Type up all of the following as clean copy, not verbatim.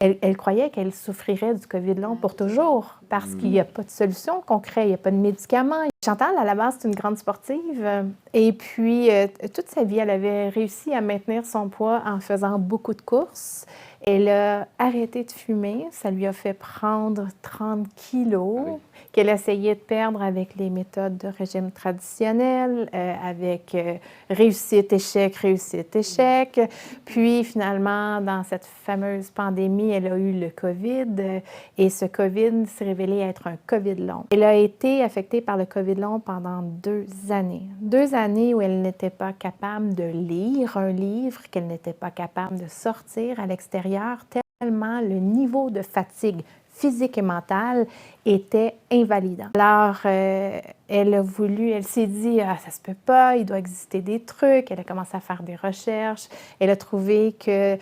Elle croyait qu'elle souffrirait du COVID long pour toujours parce qu'il n'y a pas de solution concrète, il n'y a pas de médicaments. Chantal, à la base, c'est une grande sportive et puis toute sa vie, elle avait réussi à maintenir son poids en faisant beaucoup de courses. Elle a arrêté de fumer, ça lui a fait prendre 30 kilos qu'elle essayait de perdre avec les méthodes de régime traditionnel, avec réussite, échec. Puis finalement, dans cette fameuse pandémie, elle a eu le COVID et ce COVID s'est révélé être un COVID long. Elle a été affectée par le COVID long pendant 2 années. 2 années où elle n'était pas capable de lire un livre, qu'elle n'était pas capable de sortir à l'extérieur, tellement le niveau de fatigue physique et mentale était invalidant. Alors, elle s'est dit, ah, ça se peut pas, il doit exister des trucs. Elle a commencé à faire des recherches. Elle a trouvé que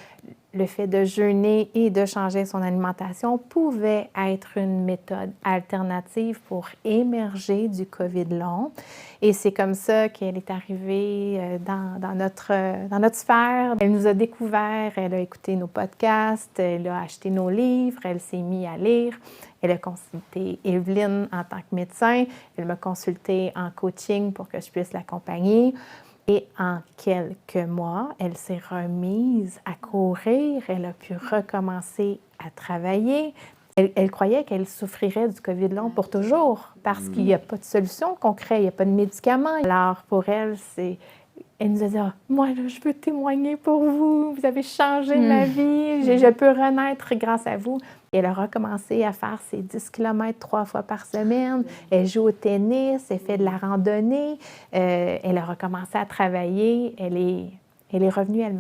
le fait de jeûner et de changer son alimentation pouvait être une méthode alternative pour émerger du COVID long. Et c'est comme ça qu'elle est arrivée dans notre sphère. Elle nous a découvert, elle a écouté nos podcasts, elle a acheté nos livres, elle s'est mise à lire. Elle a consulté Evelyne en tant que médecin. Elle m'a consultée en coaching pour que je puisse l'accompagner. Et en quelques mois, elle s'est remise à courir, elle a pu recommencer à travailler. Elle croyait qu'elle souffrirait du COVID long pour toujours parce qu'il n'y a pas de solution concrète, il n'y a pas de médicaments. Alors pour elle, elle nous a dit ah, « Moi, là, je veux témoigner pour vous, vous avez changé ma vie, je peux renaître grâce à vous. » Et elle a recommencé à faire ses 10 km 3 fois par semaine. Elle joue au tennis, elle fait de la randonnée. Elle a recommencé à travailler. Elle est revenue elle-même.